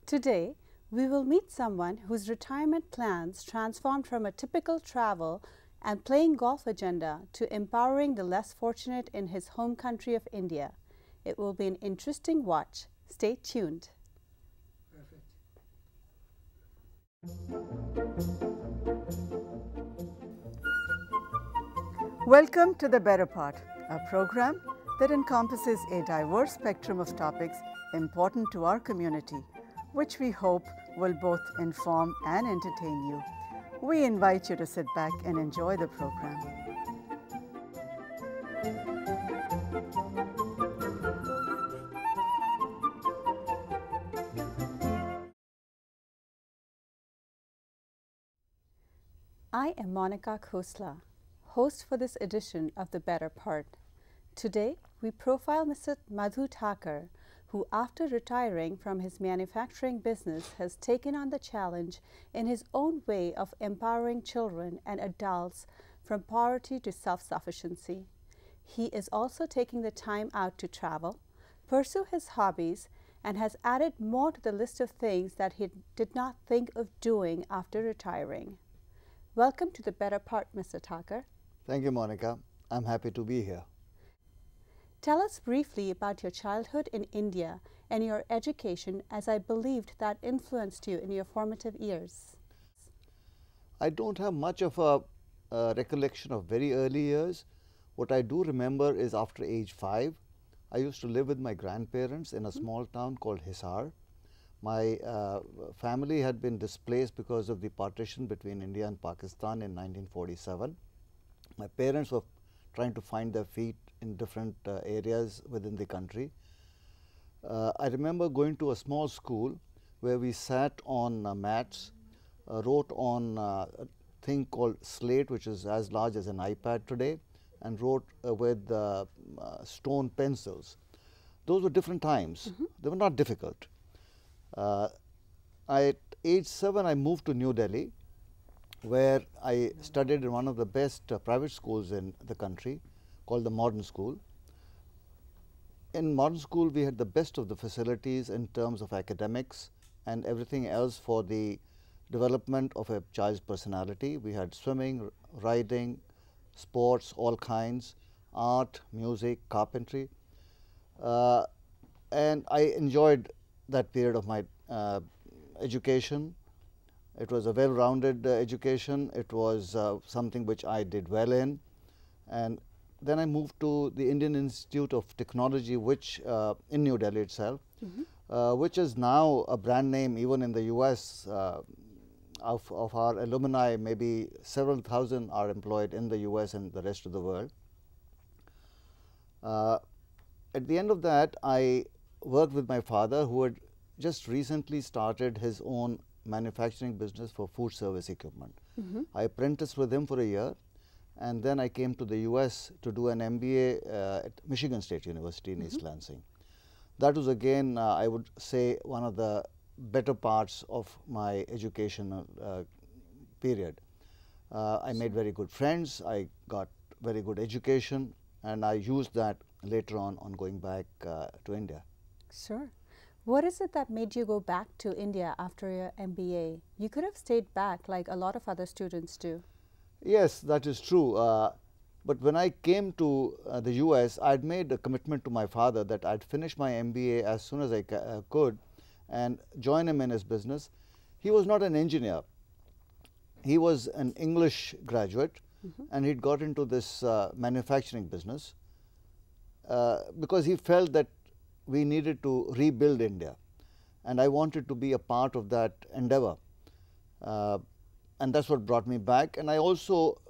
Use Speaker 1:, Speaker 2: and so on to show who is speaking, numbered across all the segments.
Speaker 1: Today, we will meet someone whose retirement plans transformed from a typical travel and playing golf agenda to empowering the less fortunate in his home country of India. It will be an interesting watch. Stay tuned. Welcome to The Better Part, a program that encompasses a diverse spectrum of topics important to our community, which we hope will both inform and entertain you. We invite you to sit back and enjoy the program. I am Monica Khosla, host for this edition of The Better Part. Today, we profile Mr. Madhu Thakur, who after retiring from his manufacturing business has taken on the challenge in his own way of empowering children and adults from poverty to self-sufficiency. He is also taking the time out to travel, pursue his hobbies, and has added more to the list of things that he did not think of doing after retiring. Welcome to The Better Part, Mr. Thakur.
Speaker 2: Thank you, Monica. I'm happy to be here.
Speaker 1: Tell us briefly about your childhood in India and your education, as I believed that influenced you in your formative years.
Speaker 2: I don't have much of a recollection of very early years. What I do remember is after age 5, I used to live with my grandparents in a small town called Hisar. My family had been displaced because of the partition between India and Pakistan in 1947. My parents were trying to find their feet in different areas within the country. I remember going to a small school where we sat on mats, wrote on a thing called slate, which is as large as an iPad today, and wrote with stone pencils. Those were different times. They were not difficult. At age 7, I moved to New Delhi, where I studied in one of the best private schools in the country, called the Modern School. In Modern School, we had the best of the facilities in terms of academics and everything else for the development of a child's personality. We had swimming, riding, sports, all kinds, art, music, carpentry. And I enjoyed that period of my education. It was a well-rounded education. It was something which I did well in. And then I moved to the Indian Institute of Technology, which in New Delhi itself, which is now a brand name even in the US. Of our alumni, maybe several thousand are employed in the US and the rest of the world. At the end of that, I worked with my father, who had just recently started his own manufacturing business for food service equipment. I apprenticed with him for a year, and then I came to the US to do an MBA at Michigan State University in East Lansing. That was again, I would say, one of the better parts of my education period. I made very good friends, I got very good education, and I used that later on going back to India.
Speaker 1: Sure. What is it that made you go back to India after your MBA? You could have stayed back like a lot of other students do.
Speaker 2: Yes, that is true. But when I came to the US, I had made a commitment to my father that I'd finish my MBA as soon as I could and join him in his business. He was not an engineer. He was an English graduate, and he'd got into this manufacturing business because he felt that we needed to rebuild India, and I wanted to be a part of that endeavor. And that's what brought me back. And I also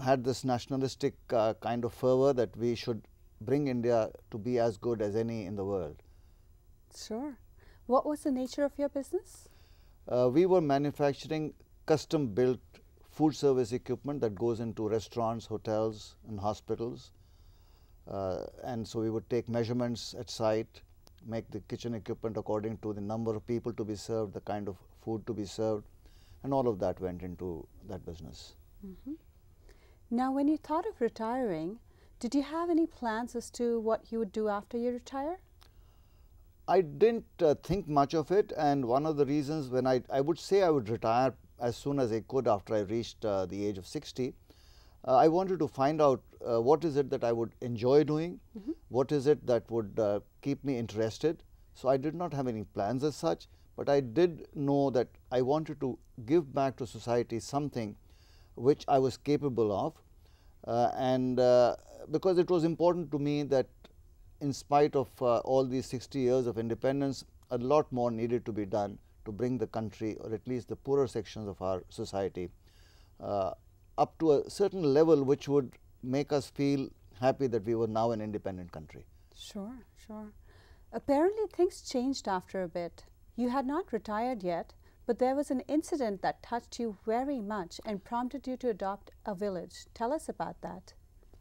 Speaker 2: had this nationalistic kind of fervor that we should bring India to be as good as any in the world.
Speaker 1: Sure. What was the nature of your business?
Speaker 2: We were manufacturing custom-built food service equipment that goes into restaurants, hotels, and hospitals. And so we would take measurements at site, make the kitchen equipment according to the number of people to be served, the kind of food to be served, and all of that went into that business.
Speaker 1: Now, when you thought of retiring, did you have any plans as to what you would do after you retire?
Speaker 2: I didn't think much of it, and one of the reasons when I would say I would retire as soon as I could after I reached the age of 60, I wanted to find out what is it that I would enjoy doing, what is it that would keep me interested. So I did not have any plans as such, but I did know that I wanted to give back to society something which I was capable of, and because it was important to me that in spite of all these 60 years of independence, a lot more needed to be done to bring the country, or at least the poorer sections of our society, up to a certain level which would make us feel happy that we were now an independent country.
Speaker 1: Sure, sure. Apparently, things changed after a bit. You had not retired yet, but there was an incident that touched you very much and prompted you to adopt a village. Tell us about that.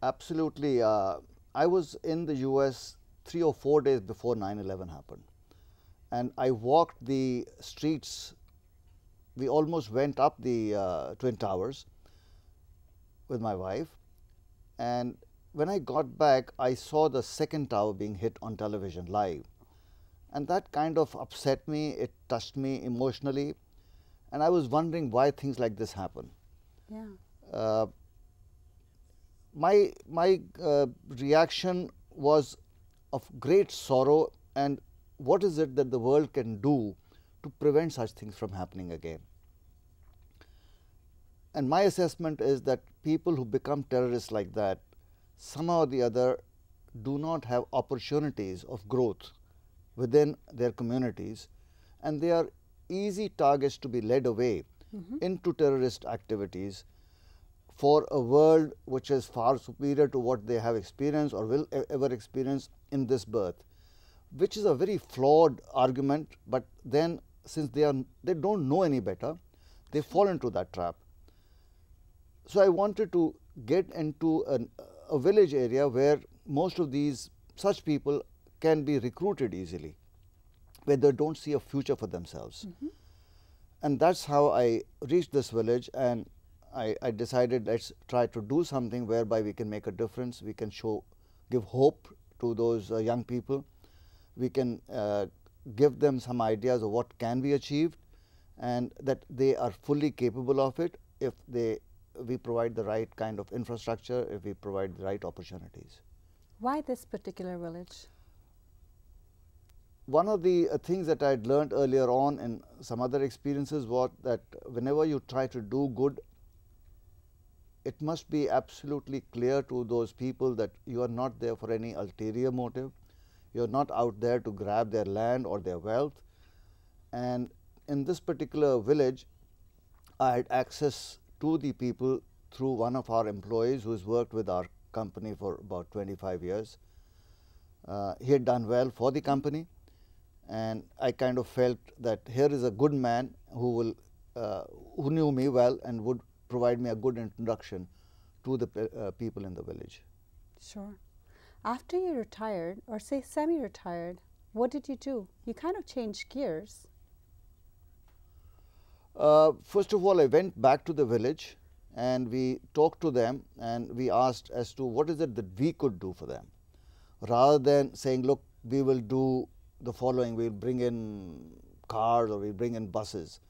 Speaker 2: Absolutely. I was in the US 3 or 4 days before 9/11 happened, and I walked the streets. We almost went up the Twin Towers with my wife, and when I got back, I saw the second tower being hit on television live, and that kind of upset me. It touched me emotionally, and I was wondering why things like this happen.
Speaker 1: Yeah.
Speaker 2: My reaction was of great sorrow, and what is it that the world can do to prevent such things from happening again? And my assessment is that people who become terrorists like that, somehow or the other, do not have opportunities of growth within their communities, and they are easy targets to be led away into terrorist activities for a world which is far superior to what they have experienced or will ever experience in this birth, which is a very flawed argument. But then, since they don't know any better, they fall into that trap. So I wanted to get into a village area where most of these such people can be recruited easily, where they don't see a future for themselves. And that's how I reached this village, and I decided, let's try to do something whereby we can make a difference. We can give hope to those young people. We can give them some ideas of what can be achieved, and that they are fully capable of it if we provide the right kind of infrastructure, if we provide the right opportunities.
Speaker 1: Why this particular village?
Speaker 2: One of the things that I had learned earlier on in some other experiences was that whenever you try to do good, it must be absolutely clear to those people that you are not there for any ulterior motive. You are not out there to grab their land or their wealth. And in this particular village, I had access to the people through one of our employees who has worked with our company for about 25 years. He had done well for the company, and I kind of felt that here is a good man who knew me well and would provide me a good introduction to the people in the village.
Speaker 1: Sure. After you retired, or say semi-retired, what did you do? You kind of changed gears.
Speaker 2: First of all, I went back to the village and we talked to them, and we asked as to what is it that we could do for them, rather than saying, look, we will do the following, we will bring in cars or we will bring in buses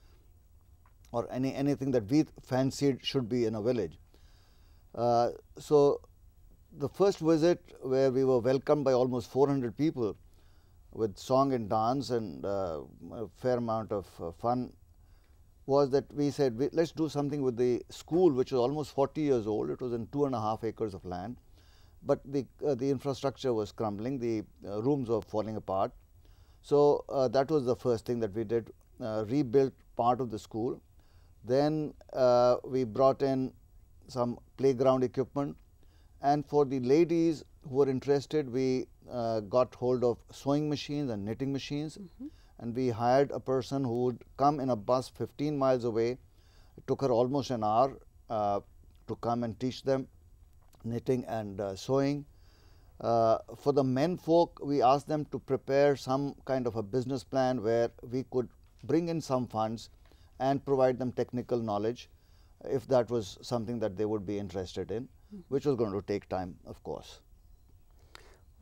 Speaker 2: or anything that we fancied should be in a village. So the first visit, where we were welcomed by almost 400 people with song and dance and a fair amount of fun, was that we said, let's do something with the school, which was almost 40 years old. It was in 2.5 acres of land, but the infrastructure was crumbling, the rooms were falling apart. So that was the first thing that we did, rebuilt part of the school. Then we brought in some playground equipment, and for the ladies who were interested, we got hold of sewing machines and knitting machines. And we hired a person who would come in a bus 15 miles away. It took her almost an hour to come and teach them knitting and sewing. For the men folk, we asked them to prepare some kind of a business plan where we could bring in some funds and provide them technical knowledge, if that was something that they would be interested in, which was going to take time, of course.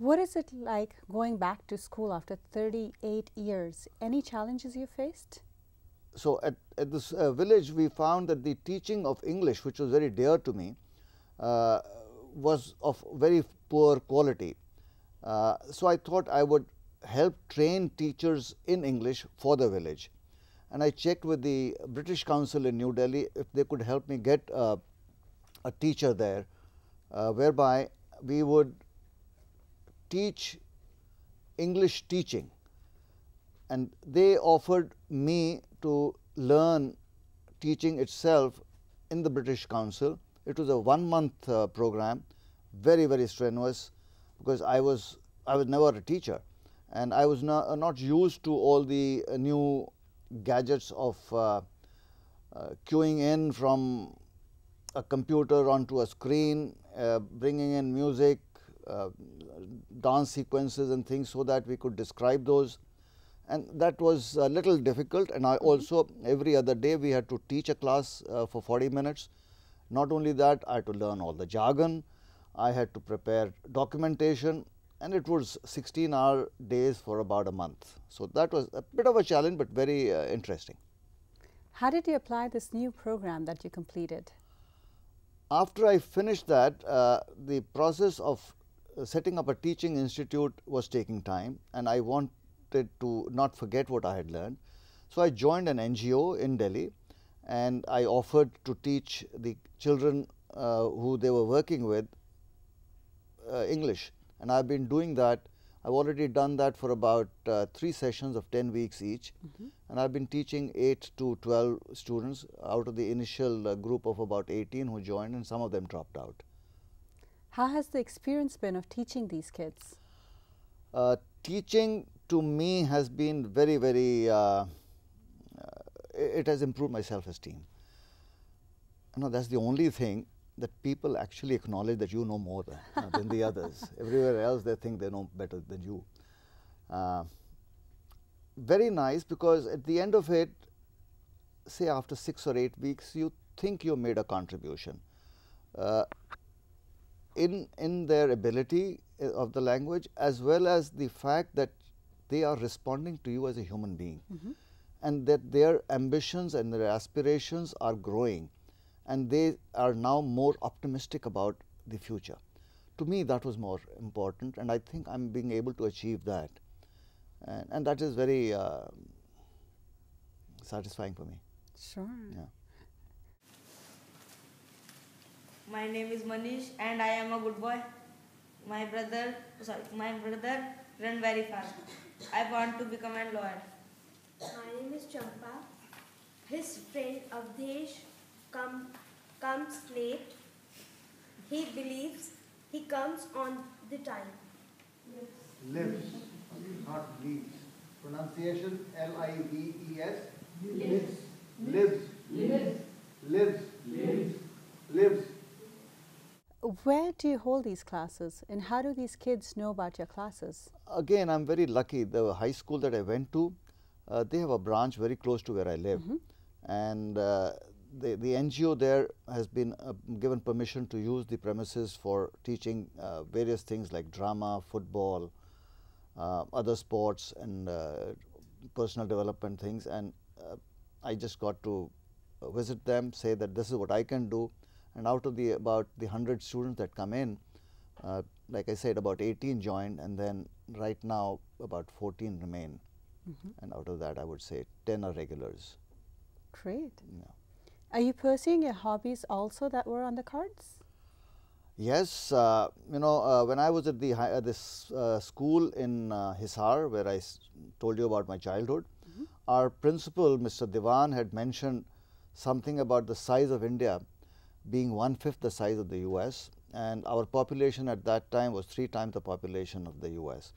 Speaker 1: What is it like going back to school after 38 years? Any challenges you faced?
Speaker 2: So at this village, we found that the teaching of English, which was very dear to me, uh, was of very poor quality. So I thought I would help train teachers in English for the village. And I checked with the British Council in New Delhi if they could help me get a teacher there, whereby we would teach English teaching. And they offered me to learn teaching itself in the British Council. It was a 1-month program, very, very strenuous, because I was never a teacher, and I was not used to all the new gadgets of queuing in from a computer onto a screen, bringing in music, dance sequences and things so that we could describe those. And that was a little difficult, and I also every other day we had to teach a class for 40 minutes. Not only that, I had to learn all the jargon, I had to prepare documentation, and it was 16-hour days for about a month. So that was a bit of a challenge, but very interesting.
Speaker 1: How did you apply this new program that you completed?
Speaker 2: After I finished that, the process of setting up a teaching institute was taking time, and I wanted to not forget what I had learned. So I joined an NGO in Delhi, and I offered to teach the children who they were working with English, and I've been doing that. I've already done that for about 3 sessions of 10 weeks each, and I've been teaching 8 to 12 students out of the initial group of about 18 who joined, and some of them dropped out.
Speaker 1: How has the experience been of teaching these kids?
Speaker 2: Teaching to me has been very, very, it has improved my self-esteem. You know, that's the only thing that people actually acknowledge that you know more than the others. Everywhere else they think they know better than you. Very nice, because at the end of it, say after 6 or 8 weeks, you think you made a contribution in their ability of the language, as well as the fact that they are responding to you as a human being, and that their ambitions and their aspirations are growing, and they are now more optimistic about the future. To me, that was more important, and I think I'm being able to achieve that, and that is very satisfying for me.
Speaker 1: Sure.
Speaker 2: Yeah.
Speaker 3: My name is Manish and I am a good boy. My brother ran very fast. I want to become a lawyer.
Speaker 4: My name is Champa. His friend Avdesh comes late. He believes he comes on the time.
Speaker 2: Lives, not leaves. Pronunciation L-I-V-E-S. Lives. Lives. Lives. Lives. Lives. Lives.
Speaker 1: Where do you hold these classes, and how do these kids know about your classes?
Speaker 2: Again, I'm very lucky. The high school that I went to, they have a branch very close to where I live, and the NGO there has been given permission to use the premises for teaching various things like drama, football, other sports, and personal development things. And I just got to visit them, say that this is what I can do. And out of about the 100 students that come in, like I said, about 18 joined, and then right now about 14 remain. And out of that, I would say 10 are regulars.
Speaker 1: Great.
Speaker 2: Yeah.
Speaker 1: Are you pursuing your hobbies also that were on the cards?
Speaker 2: Yes, when I was at this school in Hisar, where I told you about my childhood, our principal, Mr. Diwan, had mentioned something about the size of India being 1/5 the size of the US, and our population at that time was 3 times the population of the US.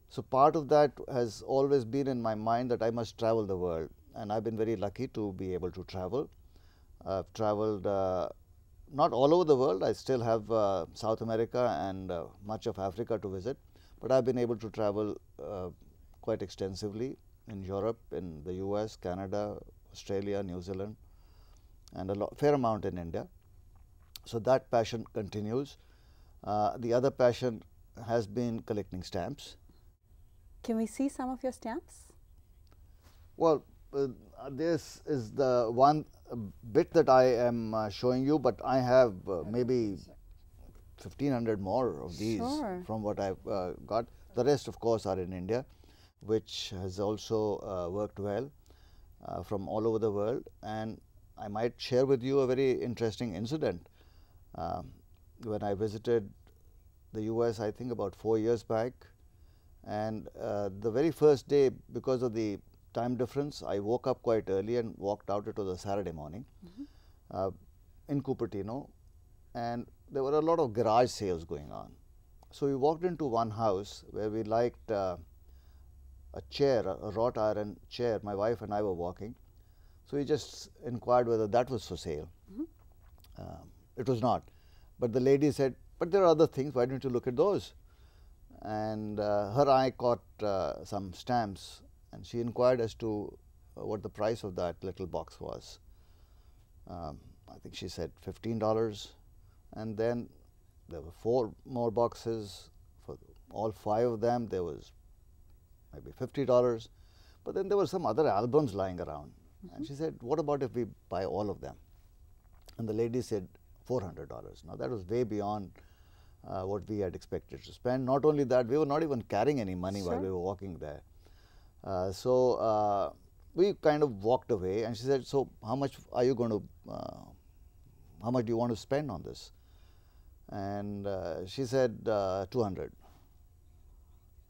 Speaker 2: So part of that has always been in my mind that I must travel the world, and I've been very lucky to be able to travel. I've traveled not all over the world. I still have South America and much of Africa to visit, but I've been able to travel quite extensively in Europe, in the US, Canada, Australia, New Zealand, and a fair amount in India. So that passion continues. The other passion has been collecting stamps.
Speaker 1: Can we see some of your stamps?
Speaker 2: Well, this is the one bit that I am showing you, but I have maybe 1,500 more of these from what I've got. The rest, of course, are in India, which has also worked well from all over the world. And I might share with you a very interesting incident. When I visited the US, I think about 4 years back, and the very first day, because of the time difference, I woke up quite early and walked out. It was a Saturday morning in Cupertino, and there were a lot of garage sales going on. So we walked into one house where we liked a chair, a wrought iron chair. My wife and I were walking. So we just inquired whether that was for sale. It was not. But the lady said, but there are other things, why don't you look at those? And her eye caught some stamps, and she inquired as to what the price of that little box was. I think she said $15, and then there were 4 more boxes. For all 5 of them, there was maybe $50. But then there were some other albums lying around. And she said, what about if we buy all of them? And the lady said $400. Now, that was way beyond what we had expected to spend. Not only that, we were not even carrying any money while we were walking there. So we kind of walked away, and she said, so how much are you going to, how much do you want to spend on this? And she said 200.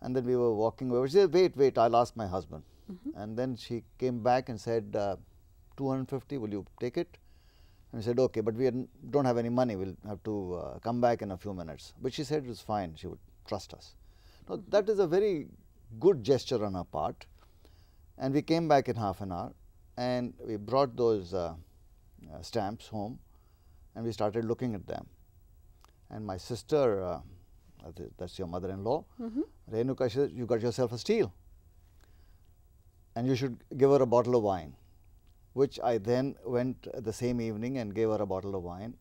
Speaker 2: And then we were walking away. She said, wait, I'll ask my husband. And then she came back and said, 250, will you take it? And we said, okay, but we don't have any money. We'll have to come back in a few minutes. But she said it was fine. She would trust us. Now, that is a very good gesture on her part. And we came back in half an hour, and we brought those stamps home, and we started looking at them. And my sister, that's your mother-in-law, Renuka, she said, you got yourself a steal, and you should give her a bottle of wine, which I then went the same evening and gave her a bottle of wine.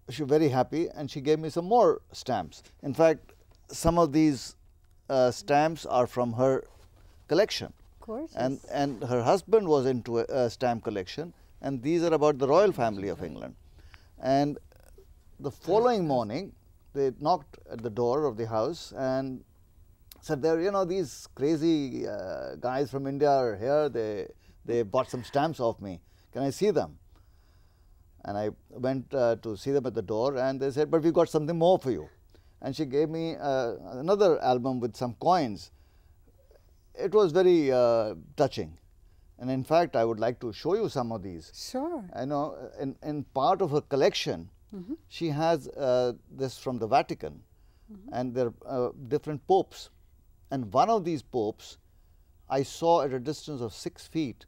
Speaker 2: She was very happy, and she gave me some more stamps. In fact, some of these stamps are from her collection.
Speaker 1: Gorgeous.
Speaker 2: And her husband was into a stamp collection, and these are about the royal family of England. And the following morning, they knocked at the door of the house and said, there, you know, these crazy guys from India are here. They bought some stamps off me. Can I see them? And I went to see them at the door, and they said, but we've got something more for you. And she gave me another album with some coins. It was very touching. And in fact, I would like to show you some of these.
Speaker 1: Sure.
Speaker 2: I know in part of her collection, she has this from the Vatican, and there are different popes. And one of these popes I saw at a distance of 6 feet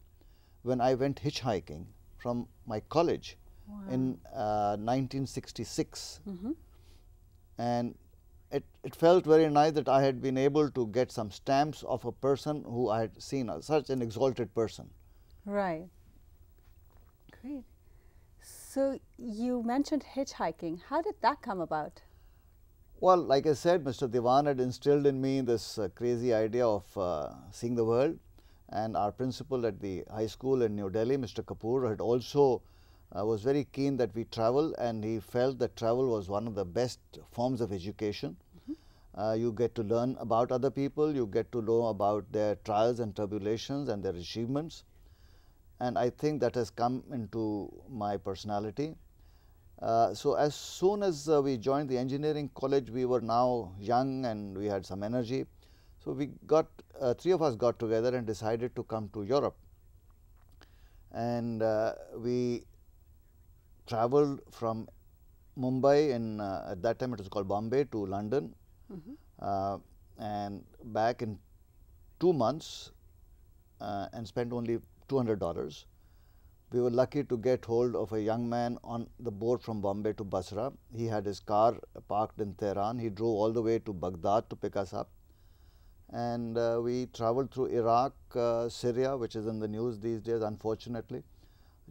Speaker 2: when I went hitchhiking from my college in 1966. And it felt very nice that I had been able to get some stamps of a person who I had seen, such an exalted person.
Speaker 1: Right. Great. So you mentioned hitchhiking. How did that come about?
Speaker 2: Well, like I said, Mr. Diwan had instilled in me this crazy idea of seeing the world, and our principal at the high school in New Delhi, Mr. Kapoor, had also was very keen that we travel, and he felt that travel was one of the best forms of education. You get to learn about other people, you get to know about their trials and tribulations and their achievements, and I think that has come into my personality. So as soon as we joined the engineering college, we were now young and we had some energy. So we got, 3 of us got together and decided to come to Europe. And we traveled from Mumbai at that time it was called Bombay, to London, and back in 2 months, and spent only $200. We were lucky to get hold of a young man on the boat from Bombay to Basra. He had his car parked in Tehran. He drove all the way to Baghdad to pick us up. And we traveled through Iraq, Syria, which is in the news these days, unfortunately,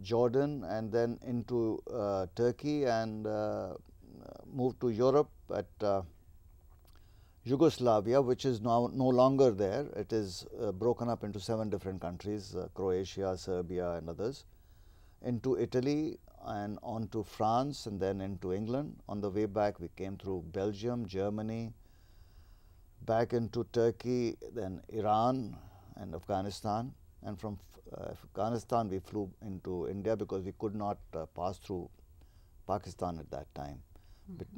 Speaker 2: Jordan, and then into Turkey, and moved to Europe at Yugoslavia, which is now no longer there. It is broken up into 7 different countries, Croatia, Serbia and others, into Italy and on to France and then into England. On the way back, we came through Belgium, Germany, back into Turkey, then Iran and Afghanistan. And from Afghanistan, we flew into India because we could not pass through Pakistan at that time.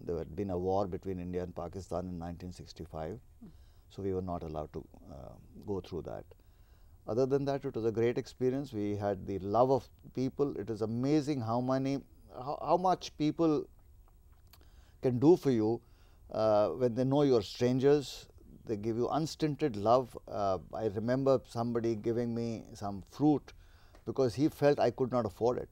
Speaker 2: There had been a war between India and Pakistan in 1965, so we were not allowed to go through that. Other than that, it was a great experience. We had the love of people. It is amazing how much people can do for you when they know you're strangers. They give you unstinted love. I remember somebody giving me some fruit because he felt I could not afford it.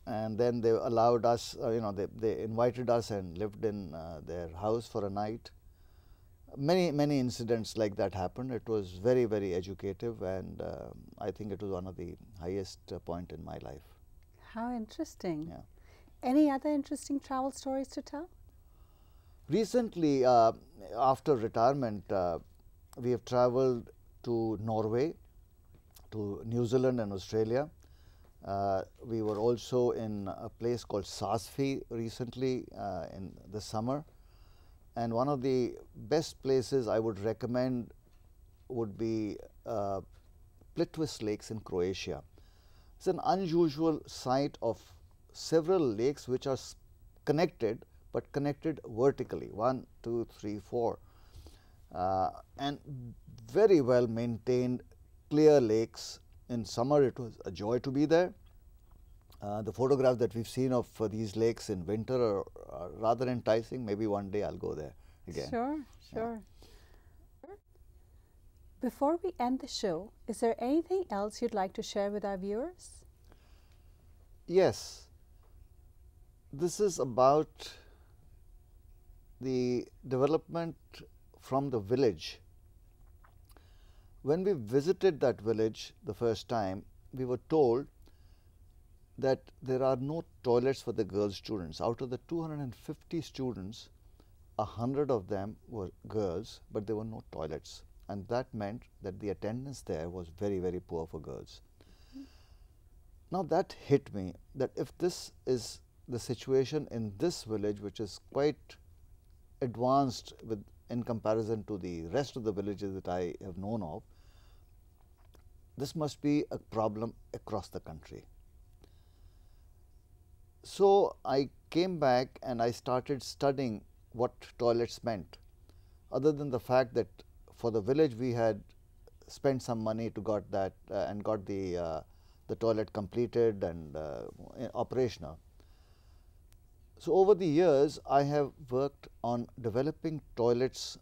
Speaker 2: And then they allowed us, they invited us and lived in their house for a night. Many incidents like that happened. It was very, very educative, and I think it was one of the highest point in my life.
Speaker 1: How interesting.
Speaker 2: Yeah.
Speaker 1: Any other interesting travel stories to tell?
Speaker 2: Recently, after retirement, we have traveled to Norway, to New Zealand and Australia. We were also in a place called Sasfi recently in the summer. And one of the best places I would recommend would be Plitvice Lakes in Croatia. It's an unusual site of several lakes which are connected, but connected vertically, 1, 2, 3, 4, and very well maintained, clear lakes. In summer, it was a joy to be there. The photographs that we've seen of these lakes in winter are rather enticing. Maybe one day I'll go there again.
Speaker 1: Sure, sure. Yeah. Before we end the show, is there anything else you'd like to share with our viewers?
Speaker 2: Yes. This is about the development from the village. When we visited that village the first time, we were told that there are no toilets for the girl students. Out of the 250 students, 100 of them were girls, but there were no toilets. And that meant that the attendance there was very, very poor for girls. Now that hit me, that if this is the situation in this village, which is quite advanced in comparison to the rest of the villages that I have known of, this must be a problem across the country. So I came back and I started studying what toilets meant, other than the fact that for the village we had spent some money to got that and got the toilet completed and operational. So over the years, I have worked on developing toilets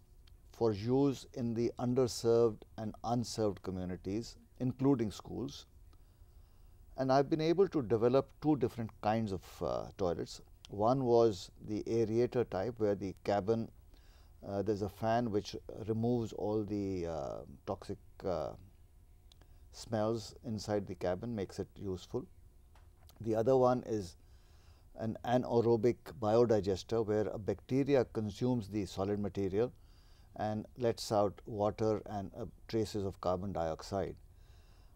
Speaker 2: for use in the underserved and unserved communities, including schools. And I've been able to develop 2 different kinds of toilets. One was the aerator type, where the cabin, there's a fan which removes all the toxic smells inside the cabin, makes it useful. The other one is an anaerobic biodigester, where a bacteria consumes the solid material and lets out water and traces of carbon dioxide.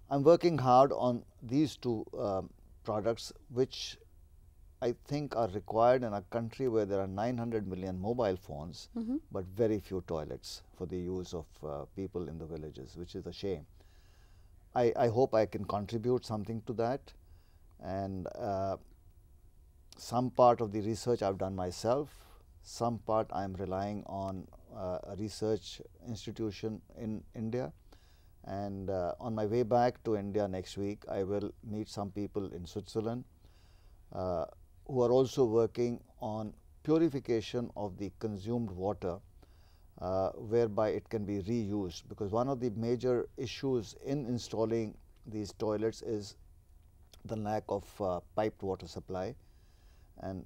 Speaker 2: I'm working hard on these 2 products, which I think are required in a country where there are 900 million mobile phones, but very few toilets for the use of people in the villages, which is a shame. I hope I can contribute something to that, and some part of the research I've done myself, some part I'm relying on a research institution in India. And on my way back to India next week, I will meet some people in Switzerland who are also working on purification of the consumed water, whereby it can be reused. Because one of the major issues in installing these toilets is the lack of piped water supply, and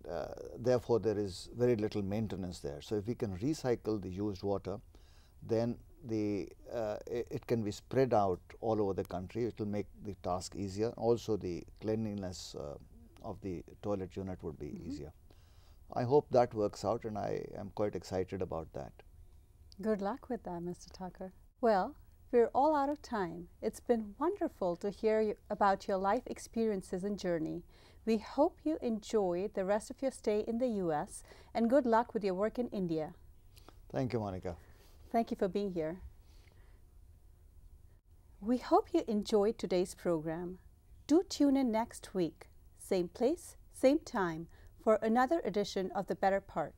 Speaker 2: therefore there is very little maintenance there. So if we can recycle the used water, then it can be spread out all over the country. It will make the task easier. Also, the cleanliness of the toilet unit would be easier. I hope that works out, and I am quite excited about that.
Speaker 1: Good luck with that, Mr. Tucker. Well, we're all out of time. It's been wonderful to hear about your life experiences and journey. We hope you enjoy the rest of your stay in the U.S. and good luck with your work in India.
Speaker 2: Thank you, Monica.
Speaker 1: Thank you for being here. We hope you enjoyed today's program. Do tune in next week, same place, same time, for another edition of The Better Part.